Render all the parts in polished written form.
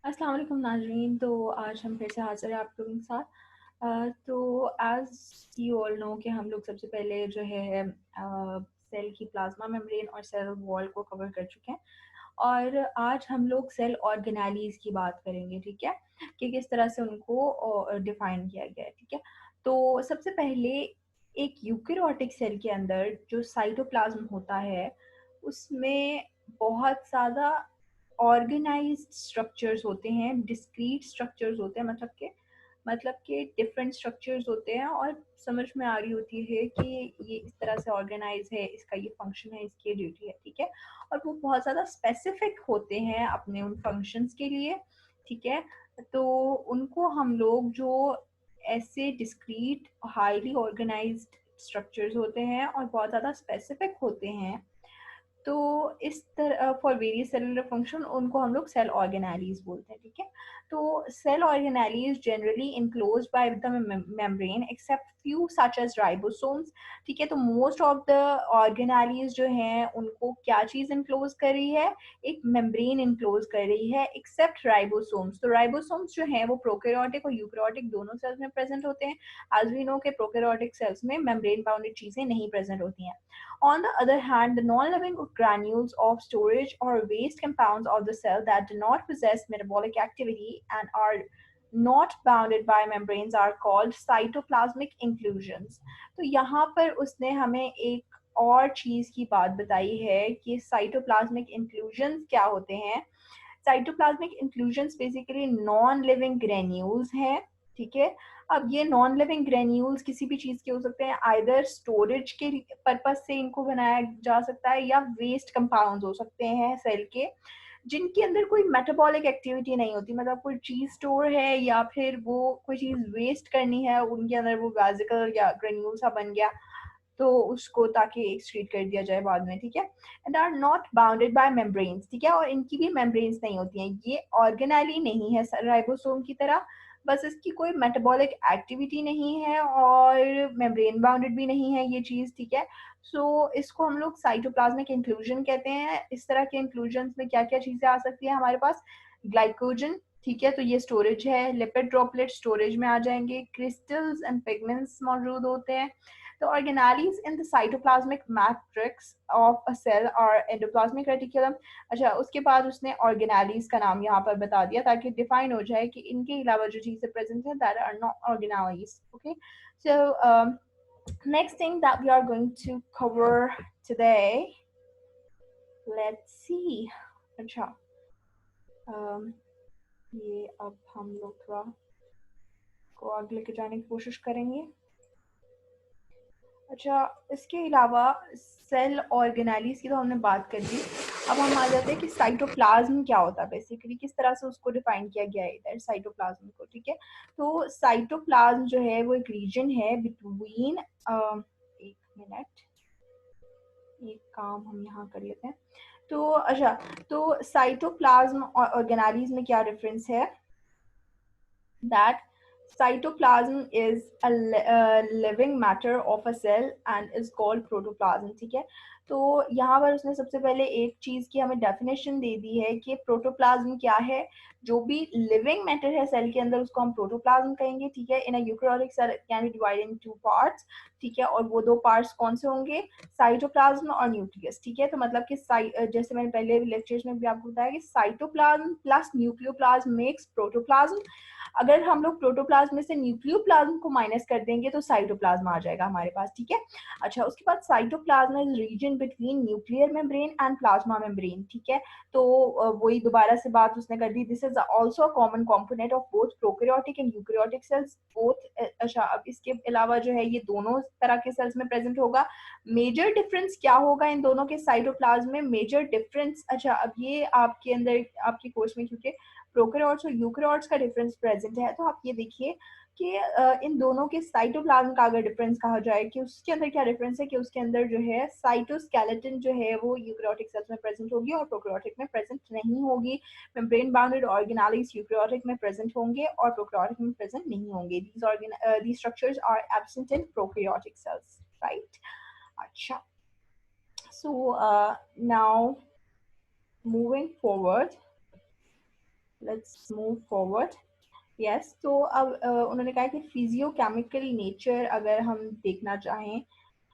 अस्सलाम वालेकुम नाज़रीन। तो आज हम फिर से हाज़िर हैं आप लोगों के साथ। तो एज़ यू ऑल नो कि हम लोग सबसे पहले जो है सेल की प्लाज़्मा मेम्ब्रेन और सेल वॉल को कवर कर चुके हैं और आज हम लोग सेल ऑर्गेनेलीज़ की बात करेंगे, ठीक है? कि किस तरह से उनको डिफ़ाइन किया गया है, ठीक है? तो सबसे पहले एक यूकेरियोटिक सेल के अंदर जो साइटोप्लाज़्म होता है, उसमें बहुत ज़्यादा ऑर्गेनाइज्ड स्ट्रक्चर्स होते हैं, डिस्क्रीट स्ट्रक्चर्स होते हैं, मतलब कि डिफरेंट स्ट्रक्चर्स होते हैं और समझ में आ रही होती है कि ये इस तरह से ऑर्गेनाइज है, इसका ये फंक्शन है, इसकी ड्यूटी है, ठीक है? और वो बहुत ज़्यादा स्पेसिफिक होते हैं अपने उन फंक्शंस के लिए, ठीक है? तो उनको हम लोग जो ऐसे डिस्क्रीट हाईली ऑर्गेनाइज्ड स्ट्रक्चर्स होते हैं और बहुत ज़्यादा स्पेसिफिक होते हैं, तो इस तरह फॉर वेरियस सेलुलर फंक्शन उनको हम लोग सेल ऑर्गेनेलीज बोलते हैं, ठीक है? तो cell organelles generally enclosed by the membrane except few such as ribosomes, ठीक है? तो मोस्ट ऑफ द ऑर्गेनेलीज जो हैं उनको क्या चीज़ इनक्लोज कर रही है? एक मेम्ब्रेन इनक्लोज कर रही है एक्सेप्ट राइबोसोम्स। तो राइबोसोम्स जो हैं वो प्रोकैरियोटिक और यूकैरियोटिक दोनों सेल्स में प्रेजेंट होते हैं। एज वी नो के प्रोकैरियोटिक सेल्स में मेम्ब्रेन बाउंडेड चीज़ें नहीं प्रेजेंट होती हैं। On the other hand, the non-living granules of storage or waste compounds of the cell that do not possess metabolic activity and are not bounded by membranes are called cytoplasmic inclusions. तो यहाँ पर उसने हमें एक और चीज़ की बात बताई है कि साइटोप्लाज्मिक इंक्लूजन्स क्या होते हैं। Cytoplasmic inclusions basically non living granules हैं, ठीक है? अब ये नॉन लिविंग ग्रेन्यूल्स किसी भी चीज़ के हो सकते हैं, आइदर स्टोरेज के पर्पज से इनको बनाया जा सकता है या वेस्ट कंपाउंड्स हो सकते हैं सेल के, जिनके अंदर कोई मेटाबॉलिक एक्टिविटी नहीं होती, मतलब कोई चीज़ स्टोर है या फिर वो कोई चीज़ वेस्ट करनी है, उनके अंदर वो वेसिकल या ग्रेन्यूल सा बन गया तो उसको ताकि एक्सक्रीट कर दिया जाए बाद में, ठीक है? And are not bounded by membranes, ठीक है? और इनकी भी मेम्ब्रेन्स नहीं होती हैं, ये ऑर्गेनेली नहीं है राइबोसोम की तरह, बस इसकी कोई मेटाबॉलिक एक्टिविटी नहीं है और मेम्ब्रेन बाउंडेड भी नहीं है ये चीज़, ठीक है? सो इसको हम लोग साइटोप्लाज्मिक इंक्लूजन कहते हैं। इस तरह के इंक्लूजन में क्या क्या चीज़ें आ सकती है हमारे पास? ग्लाइकोजन, ठीक है? तो ये स्टोरेज है। लिपिड ड्रॉपलेट स्टोरेज में आ जाएंगे। क्रिस्टल्स एंड पिगमेंट्स मौजूद होते हैं। The organelles in the cytoplasmic matrix of a cell are endoplasmic reticulum. अच्छा, उसके बाद उसने organelles का नाम यहाँ पर बता दिया ताकि डिफाइन हो जाए कि इनके अलावा जो चीज़ें प्रेजेंट है that are not organelles. Okay, so next thing that we are going to cover today, let's see. अच्छा, ये अब हम लोग थोड़ा को आगे लेके जाने की कोशिश करेंगे। अच्छा, इसके अलावा सेल ऑर्गेनेलीज की तो हमने बात कर ली। अब हम आ जाते हैं कि साइटोप्लाज्म क्या होता है, बेसिकली किस तरह से उसको डिफाइन किया गया है इधर साइटोप्लाज्म को, ठीक है? तो साइटोप्लाज्म जो है वो एक रीजन है बिटवीन एक मिनट, एक काम हम यहाँ कर लेते हैं। तो अच्छा, तो साइटोप्लाज्म और ऑर्गेनेलीज में क्या डिफरेंस है? That cytoplasm is a living matter of a cell and is called protoplasm, ठीक है? तो यहाँ पर उसने सबसे पहले एक चीज़ की हमें डेफिनेशन दे दी है कि प्रोटोप्लाज्म क्या है। जो भी लिविंग मैटर है सेल के अंदर उसको हम प्रोटोप्लाज्म कहेंगे, ठीक है? In a eukaryotic cell can be divided in 2 parts, ठीक है? और वो 2 पार्ट्स कौन से होंगे? साइटोप्लाज्म और न्यूक्लियस, ठीक है? तो मतलब कि जैसे मैंने पहले लेक्चर्स में भी आपको बताया कि cytoplasm plus nucleoplasm makes protoplasm. अगर हम लोग प्रोटोप्लाज्म में से न्यूक्लियोप्लाज्म को माइनस कर देंगे तो साइटोप्लाज्म आ जाएगा हमारे पास, ठीक है? अच्छा, उसके बाद cytoplasm is region between nuclear membrane and plasma membrane, ठीक है? तो वही दोबारा से बात उसने कर दी। This is also a common component of both prokaryotic and eukaryotic cells both. अच्छा, अब इसके अलावा जो है ये दोनों तरह के सेल्स में प्रेजेंट होगा। मेजर डिफरेंस क्या होगा इन दोनों के साइटोप्लाज्म में? मेजर डिफरेंस, अच्छा अब ये आपके अंदर आपके कोर्स में क्योंकि प्रोकैरियोट्स और यूकैरियोट्स का डिफरेंस प्रेजेंट है, तो आप ये देखिए कि इन दोनों के साइटोप्लाज्म का अगर डिफरेंस कहा जाए कि उसके अंदर क्या डिफरेंस है, कि उसके अंदर जो है साइटोस्केलेटन जो है वो यूकैरियोटिक सेल्स में प्रेजेंट होगी और प्रोकैरियोटिक में प्रेजेंट नहीं होगी। मेम्ब्रेन बाउंडेड ऑर्गेनेल्स यूकैरियोटिक में प्रेजेंट होंगे और प्रोकैरियोटिक में प्रेजेंट नहीं होंगे। these structures are absent in prokaryotic cells, right? अच्छा, so now moving forward, let's move forward. Yes, तो अब उन्होंने कहा कि फिजियोकेमिकल नेचर अगर हम देखना चाहें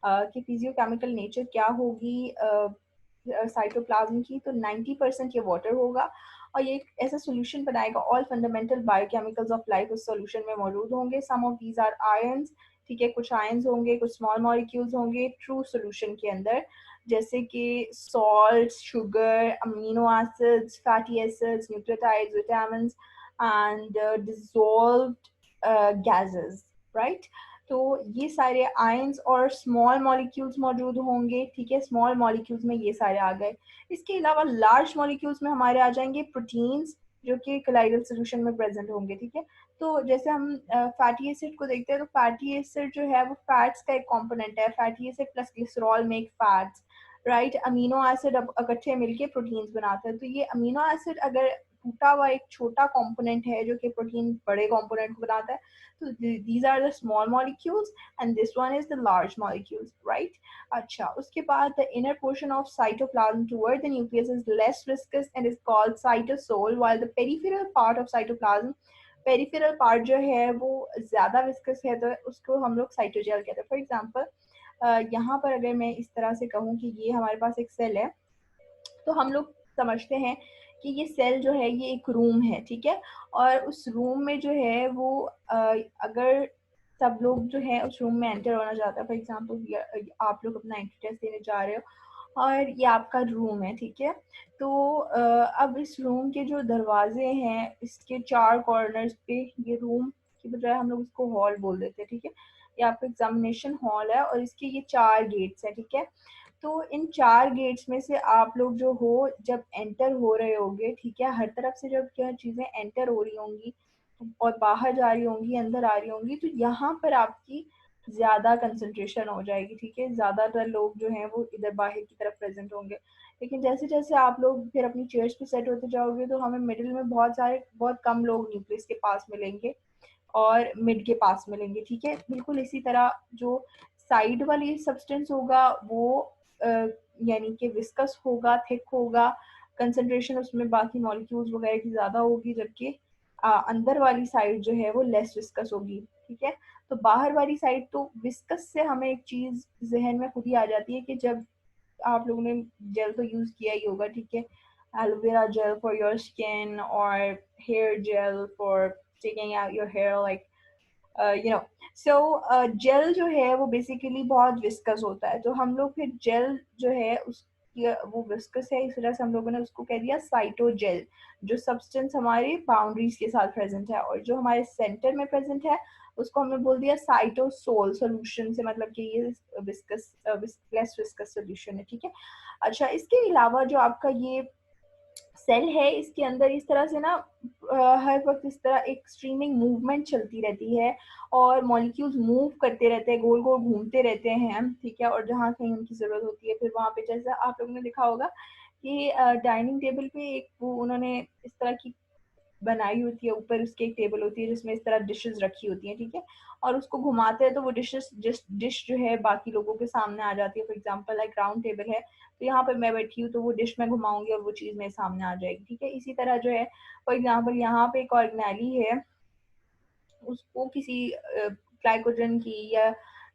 कि फिजियोकेमिकल नेचर क्या होगी साइटोप्लाज्म की, तो 90% ये वाटर होगा और ये एक ऐसा सॉल्यूशन बनाएगा। All fundamental biochemicals of life उस सॉल्यूशन में मौजूद होंगे। सम ऑफ दीज आर आयंस, ठीक है, कुछ आयंस होंगे, कुछ स्मॉल मॉलिक्यूल्स होंगे ट्रू सॉल्यूशन के अंदर, जैसे कि salt, sugar, amino acids, fatty acids, nucleotides, vitamin and dissolved gases, right. तो ये सारे आयंस और स्मॉल मॉलिक्यूल्स मौजूद होंगे, ठीक है, स्मॉल मॉलिक्यूल्स में ये सारे आ गए। इसके अलावा लार्ज मॉलिक्यूल्स में हमारे आ जाएंगे प्रोटीन्स जो कि कोलाइडल सॉल्यूशन में प्रेजेंट होंगे, ठीक है। तो जैसे हम फैटी एसिड को देखते हैं, तो फैटी एसिड जो है वो फैट्स का एक कंपोनेंट है। Fatty acid plus glycerol make fats, right. Amino acid अब इकट्ठे मिलके प्रोटीन्स बनाते हैं। तो ये अमीनो एसिड अगर टूटा हुआ एक छोटा कंपोनेंट है जो कि प्रोटीन बड़े कंपोनेंट को बनाता है, तो these are the small molecules and this one is the large molecules, right. अच्छा, उसके बाद the inner portion of cytoplasm toward the nucleus is less viscous and is called cytosol, while the peripheral part of cytoplasm, peripheral part जो है वो ज्यादा viscous है, तो उसको हम लोग साइटोजेल कहते हैं। फॉर एग्जांपल यहाँ पर अगर मैं इस तरह से कहूँ कि ये हमारे पास एक सेल है, तो हम लोग समझते हैं कि ये सेल जो है ये एक रूम है, ठीक है। और उस रूम में जो है वो अगर सब लोग जो है उस रूम में एंटर होना चाहता है, फॉर एग्जांपल आप लोग अपना एंट्री टेस्ट देने जा रहे हो और ये आपका रूम है, ठीक है। तो अब इस रूम के जो दरवाजे हैं, इसके चार कॉर्नर्स पे, ये रूम की बजाय हम लोग इसको हॉल बोल देते हैं, ठीक है। ये आपका एग्जामिनेशन हॉल है और इसके ये चार गेट्स हैं, ठीक है। तो इन चार गेट्स में से आप लोग जो हो जब एंटर हो रहे होगे, ठीक है, हर तरफ से जब क्या चीज़ें एंटर हो रही होंगी और बाहर जा रही होंगी, अंदर आ रही होंगी, तो यहाँ पर आपकी ज़्यादा कंसंट्रेशन हो जाएगी, ठीक है। ज़्यादातर लोग जो हैं वो इधर बाहर की तरफ प्रेजेंट होंगे। लेकिन जैसे जैसे आप लोग फिर अपनी चेयर्स पे सेट होते जाओगे, तो हमें मिडिल में बहुत कम लोग न्यूक्लियस के पास मिलेंगे और मिड के पास मिलेंगे, ठीक है। बिल्कुल इसी तरह जो साइड वाली सब्सटेंस होगा वो यानी कि विस्कस होगा, थिक होगा, कंसंट्रेशन उसमें बाकी मॉलिक्यूल्स वगैरह की ज़्यादा होगी, जबकि अंदर वाली साइड जो है वो लेस विस्कस होगी, ठीक है। तो बाहर वाली साइड, तो विस्कस से हमें एक चीज़ जहन में खुद ही आ जाती है कि जब आप लोगों ने जेल तो यूज़ किया ही होगा, ठीक है, aloe vera gel for your skin और hair gel for taking out your hair, like you know. So gel जो है वो बेसिकली बहुत विस्कस होता है, तो हम लोग फिर जेल जो है उस वो विस्कस है, इस वजह से हम लोगों ने उसको कह दिया साइटोजेल, जो सब्सटेंस हमारे बाउंड्रीज के साथ प्रेजेंट है। और जो हमारे सेंटर में प्रेजेंट है उसको हमने बोल दिया साइटोसोल सॉल्यूशन से, मतलब कि ये विस्कस लेस विस्कस सॉल्यूशन है, ठीक है। अच्छा, इसके अलावा जो आपका ये सेल है, इसके अंदर इस तरह से ना हर वक्त इस तरह एक स्ट्रीमिंग मूवमेंट चलती रहती है और मॉलिक्यूल्स मूव करते रहते हैं, गोल गोल घूमते रहते हैं, ठीक है। और जहाँ कहीं उनकी ज़रूरत होती है, फिर वहाँ पे, जैसा आप लोगों ने देखा होगा कि डाइनिंग टेबल पे एक वो उन्होंने इस तरह की बनाई होती है, ऊपर उसकी एक टेबल होती है जिसमें इस तरह डिशेस रखी होती हैं, ठीक है। और उसको घुमाते हैं तो वो डिश जो है बाकी लोगों के सामने आ जाती है। For example like round table है, तो यहाँ पर मैं बैठी हूँ तो वो डिश में घुमाऊंगी और वो चीज़ मेरे सामने आ जाएगी, ठीक है। इसी तरह जो है, फॉर एग्जाम्पल यहाँ पे एक ऑर्गेनेली है, उसको किसी ग्लाइकोजन की या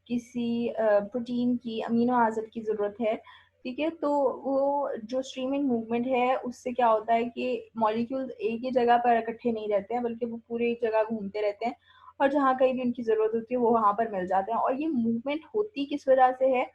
किसी प्रोटीन की, अमीनो एसिड की ज़रूरत है, ठीक है। तो वो जो स्ट्रीमिंग मूवमेंट है उससे क्या होता है कि मॉलिक्यूल्स एक ही जगह पर इकट्ठे नहीं रहते हैं, बल्कि वो पूरी जगह घूमते रहते हैं और जहाँ कहीं भी उनकी ज़रूरत होती है वो वहाँ पर मिल जाते हैं। और ये मूवमेंट होती किस वजह से है,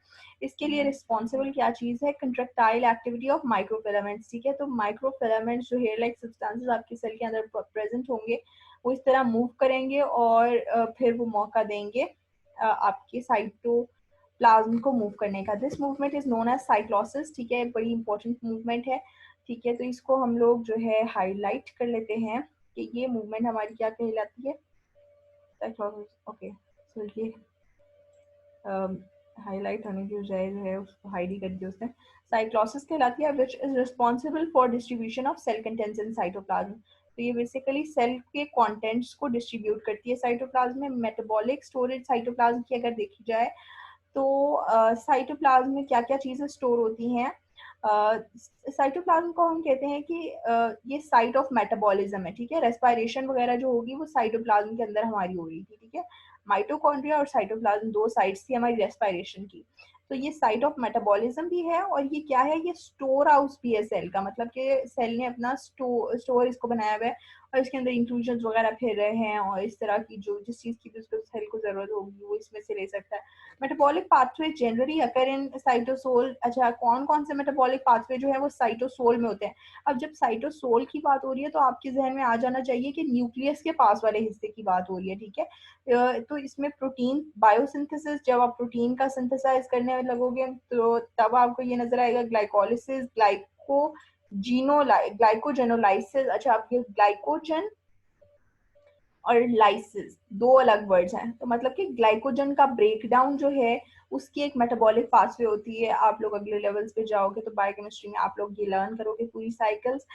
इसके लिए रिस्पॉन्सिबल क्या चीज़ है, कंट्रक्टाइल एक्टिविटी ऑफ माइक्रोफिलामेंट्स, ठीक है। तो माइक्रोफिलामेंट्स जो हेयर लाइक सब्सटेंसेस आपके सेल के अंदर प्रेजेंट होंगे, वो इस तरह मूव करेंगे और फिर वो मौका देंगे आपके साइटोप्लाज्म को मूव करने का। This movement is known as cyclosis, ठीक है, बड़ी इंपॉर्टेंट मूवमेंट है, ठीक है। तो इसको हम लोग जो है हाईलाइट कर लेते हैं कि ये मूवमेंट हमारी क्या कहलाती है, साइक्लोसिस, ओके। सो ये हाईलाइट होने की बजाय जो है उसको हाइड ही कर दिया उसने। साइक्लोसिस कहलाती है, which is responsible for distribution of cell contents in cytoplasm. तो ये बेसिकली सेल के कंटेंट्स को डिस्ट्रीब्यूट करती है साइटोप्लाज्म में। मेटाबॉलिक स्टोरेज साइटोप्लाज्म की अगर देखी जाए, तो साइटोप्लाज्म में क्या क्या चीज़ें स्टोर होती हैं, साइटोप्लाज्म को हम कहते हैं कि ये साइट ऑफ मेटाबॉलिज्म है, ठीक है। रेस्पिरेशन वगैरह जो होगी वो साइटोप्लाज्म के अंदर हमारी हो रही थी, ठीक है। माइटोकॉन्ड्रिया और साइटोप्लाज्म दो साइट्स थी हमारी रेस्पिरेशन की। तो ये साइट ऑफ मेटाबॉलिज्म भी है, और ये क्या है, ये स्टोर हाउस भी है सेल का, मतलब कि सेल ने अपना स्टोर इसको बनाया हुआ है, और इसके अंदर इंक्लूजन वगैरह फिर रहे हैं, और इस तरह की जो जिस चीज़ की भी उसको सेल को ज़रूरत होगी वो इसमें से ले सकता है। मेटाबॉलिक पाथवे जनरली अकर इन साइटोसोल। अच्छा, कौन कौन से मेटाबॉलिक पाथवे जो है वो साइटोसोल में होते हैं। अब जब साइटोसोल की बात हो रही है तो आपके जहन में आ जाना चाहिए कि न्यूक्लियस के पास वाले हिस्से की बात हो रही है, ठीक है। तो इसमें प्रोटीन बायोसिंथेसिस, जब आप प्रोटीन का सिंथेसाइज करने में लगोगे तो तब आपको ये नजर आएगा। Glycolysis, glycogenolysis. अच्छा, आप ये ग्लाइकोजन और लाइसिस दो अलग वर्ड्स हैं, तो मतलब कि ग्लाइकोजन का ब्रेकडाउन जो है उसकी एक मेटाबॉलिक पाथवे होती है। आप लोग अगले लेवल्स पे जाओगे तो बायोकेमिस्ट्री में आप लोग ये लर्न करोगे पूरी साइकिल्स।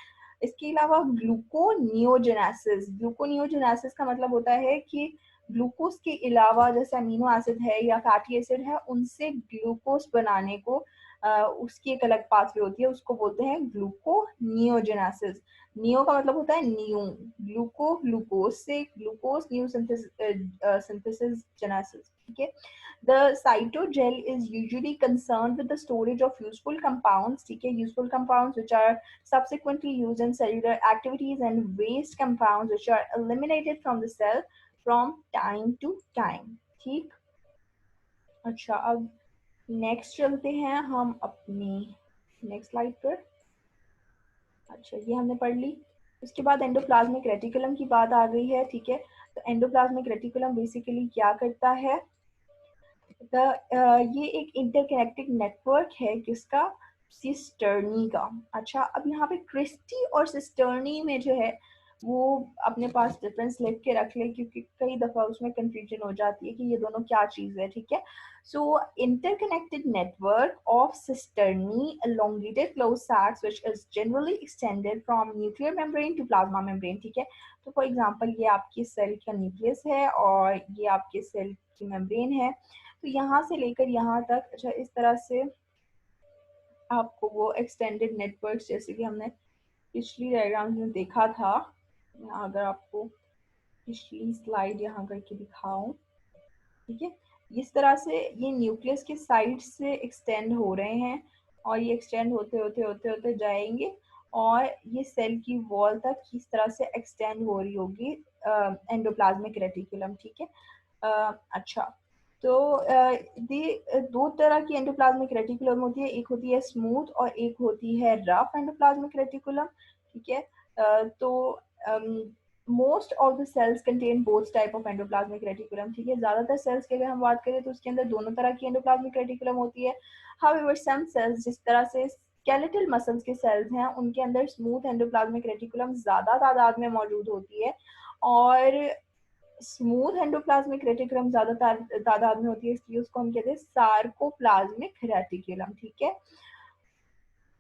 इसके अलावा ग्लूकोनियोजेनेसिस, ग्लूकोनियोजेनेसिस का मतलब होता है कि ग्लूकोज के अलावा जैसे अमीनो एसिड है या फैटी एसिड है उनसे ग्लूकोज बनाने को उसकी एक अलग पाथवे होती है, उसको बोलते हैं ग्लूकोनियोजेनेसिस। नियो का मतलब होता है न्यू, ग्लूकोज से ग्लूकोज न्यू सिंथेसिस जेनेसिस, ठीक है। The cytogel is usually concerned with the storage of useful compounds, ठीक है, useful compounds which are subsequently used in cellular activities, and waste compounds which are eliminated from the cell from time to time, ठीक। अच्छा, अब next चलते हैं हम अपनी next slide पर। अच्छा, ये हमने पढ़ ली। उसके बाद एंडोप्लाज्मिक रेटिकुलम की बात आ गई है, ठीक है। तो एंडोप्लाज्मिक रेटिकुलम बेसिकली क्या करता है, ये एक इंटरकनेक्टेड नेटवर्क है किसका, सिस्टर्नी का। अच्छा, अब यहाँ पे क्रिस्टी और सिस्टर्नी में जो है वो अपने पास डिफरेंस लिख के रख ले, क्योंकि कई दफा उसमें कंफ्यूजन हो जाती है कि ये दोनों क्या चीज है, ठीक है। So interconnected network of cisternae elongated closed sacs which is generally extended from nuclear membrane to plasma membrane, ठीक है। तो फॉर एग्जांपल ये आपकी सेल का न्यूक्लियस है और ये आपके सेल की मेम्ब्रेन है, तो यहाँ से लेकर यहाँ तक, अच्छा, इस तरह से आपको वो एक्सटेंडेड नेटवर्क जैसे कि हमने पिछली डायग्राम में देखा था। अगर आपको पिछली स्लाइड यहाँ करके दिखाऊं, ठीक है, इस तरह से ये न्यूक्लियस के साइड से एक्सटेंड हो रहे हैं, और ये एक्सटेंड होते होते होते होते जाएंगे, और ये सेल की वॉल तक इस तरह से एक्सटेंड हो रही होगी एंडोप्लाज्मिक रेटिकुलम, ठीक है। अच्छा, तो दो तरह की एंडोप्लाज्मिक रेटिकुलम होती है, एक होती है स्मूथ और एक होती है रफ एंडोप्लाज्मिक रेटिकुलम, ठीक है। तो most of the sales contain both type of endoplasmic reticulum, ठीक है। ज्यादातर सेल्स की अगर हम बात करें तो उसके अंदर दोनों तरह की एंडोप्लाज्मिक रेटिकुलम होती है। हाउएवर सम सेल्स, जिस तरह से स्केलेटल मसल्स के सेल्स हैं, उनके अंदर स्मूथ एंडोप्लाज्मिक रेटिकुलम ज्यादा तादाद में मौजूद होती है, और स्मूथ एंडोप्लाज्मिक रेटिकुलम ज्यादा तादाद में होती है, इसलिए उसको हम कहते हैं सार्कोप्लाज्मिक रेटिकुलम, ठीक है।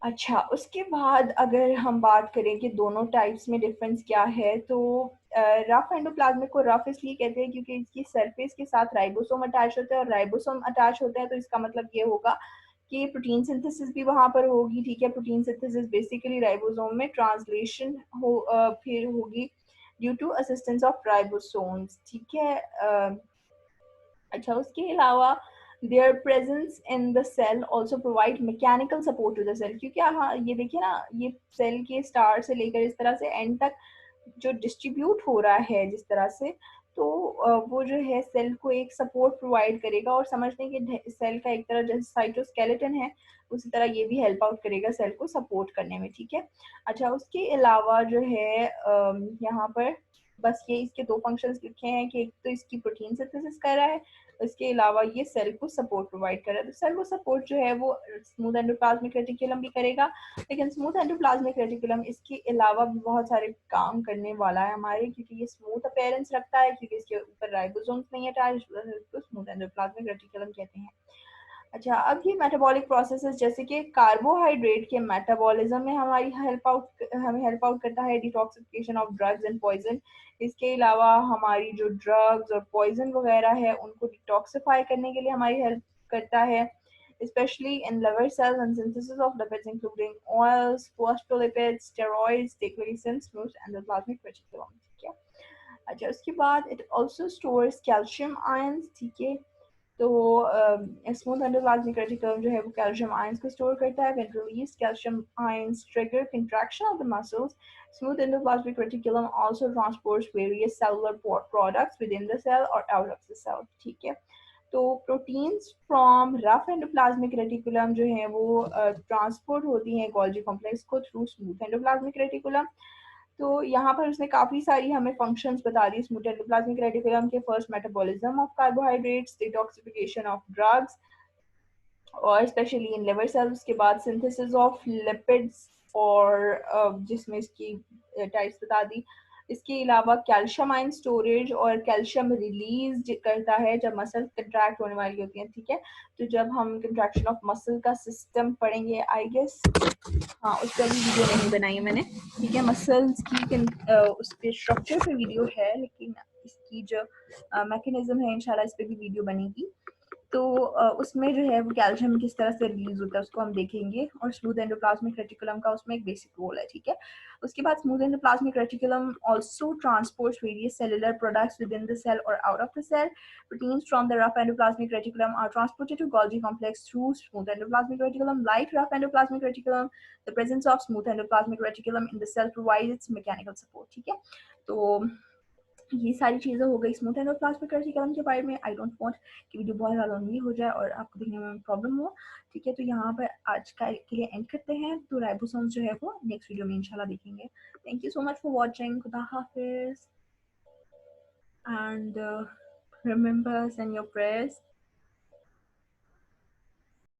अच्छा, उसके बाद अगर हम बात करें कि दोनों टाइप्स में डिफरेंस क्या है, तो रफ एंडोप्लाज्मिक को रफ इसलिए कहते हैं क्योंकि इसकी सरफेस के साथ राइबोसोम अटैच होता है, और राइबोसोम अटैच होता है तो इसका मतलब ये होगा कि प्रोटीन सिंथेसिस भी वहां पर होगी, ठीक है। प्रोटीन सिंथेसिस बेसिकली राइबोसोम में ट्रांसलेशन फिर होगी due to assistance of ribosomes, ठीक है। अच्छा, उसके अलावा their presence in the cell also provide mechanical support to the cell, क्योंकि हाँ ये देखिए ना, ये सेल के स्टार्ट से लेकर इस तरह से एंड तक जो डिस्ट्रीब्यूट हो रहा है जिस तरह से, तो वो जो है सेल को एक सपोर्ट प्रोवाइड करेगा, और समझने कि सेल का एक तरह जैसे साइटोस्केलेटन है उसी तरह ये भी हेल्प आउट करेगा सेल को सपोर्ट करने में, ठीक है। अच्छा, उसके अलावा जो है यहाँ पर बस ये इसके दो फंक्शंस लिखे हैं कि एक तो इसकी प्रोटीन सिंथेसिस कर रहा है, इसके अलावा ये सेल को सपोर्ट प्रोवाइड कर रहा है। तो सेल को सपोर्ट जो है वो स्मूथ एंडोप्लाज्मिक रेटिकुलम भी करेगा, लेकिन स्मूथ एंडोप्लाज्मिक रेटिकुलम इसके अलावा भी बहुत सारे काम करने वाला है हमारे, क्योंकि ये स्मूथ अपीयरेंस रखता है, क्योंकि इसके ऊपर राइबोसोम्स नहीं अटैच, तो स्मूथ एंडोप्लाज्मिक रेटिकुलम कहते हैं। अच्छा, अब ये मेटाबॉलिक प्रोसेसेस जैसे कि कार्बोहाइड्रेट के मेटाबॉलिज्म में हमें हेल्प आउट करता है, detoxification of drugs and poison. इसके अलावा हमारी जो ड्रग्स और पॉइजन वगैरह है उनको डिटॉक्सिफाई करने के लिए हमारी हेल्प करता है। especially in liver cells, and synthesis of lipids including oils, phospholipids, steroids take place in smooth endoplasmic reticulum. ठीक है. अच्छा, उसके बाद it also stores calcium ions. ठीक है. तो स्मूथ एंडोप्लाज्मिक रेटिकुलम जो है वो कैल्शियम आयंस को स्टोर करता है. When release calcium ions trigger contraction of the muscles. Smooth endoplasmic reticulum also transports various cellular products within the cell और आउट ऑफ द सेल. ठीक है. तो proteins from rough endoplasmic reticulum जो है वो transport होती हैं Golgi complex को थ्रू स्मूथ एंडोप्लाज्मिक रेटिकुलम. तो यहाँ पर उसने काफ़ी सारी हमें फंक्शंस बता दी स्मूथ एंडोप्लाज्मिक रेटिकुलम के. First, metabolism of carbohydrates, detoxification of drugs और स्पेशली इन लिवर सेल्स. के बाद सिंथेसिस ऑफ लिपिड्स और जिसमें इसकी टाइप्स बता दी. इसके अलावा कैल्शियम आयन स्टोरेज और कैल्शियम रिलीज करता है जब मसल कंट्रैक्ट होने वाली होती हैं. ठीक है. तो जब हम कंट्रैक्शन ऑफ मसल का सिस्टम पढ़ेंगे, आई गेस हाँ उस पर भी वीडियो नहीं बनाई है मैंने. ठीक है. मसल्स की उस पर स्ट्रक्चर पे वीडियो है, लेकिन इसकी जो मैकेनिज्म है इंशाल्लाह इस पर भी वीडियो बनेगी. तो उसमें जो है वो कैल्शियम किस तरह से रिलीज होता है उसको हम देखेंगे. और स्मूथ एंडोप्लाज्मिक रेटिकुलम का उसमें एक बेसिक रोल है. ठीक है. उसके बाद smooth endoplasmic reticulum also transports various cellular products within the cell और out of the cell. Proteins from the rough endoplasmic reticulum are transported to Golgi complex through smooth endoplasmic reticulum. Like rough endoplasmic reticulum, the presence of smooth endoplasmic reticulum in the cell provides its mechanical support. ठीक है. तो ये सारी चीज़ें हो गई smooth endoplasmic reticulum के बारे में. आई डोंट वांट कि वीडियो बहुत ज़्यादा लंबी हो जाए और आपको देखने में प्रॉब्लम हो. ठीक है. तो यहाँ पर आज का के लिए एंड करते हैं. तो राइबोसोम्स जो है वो नेक्स्ट वीडियो में इंशाल्लाह देखेंगे. Thank you so much for watching. खुदा हाफिज. And remember, send your prayers.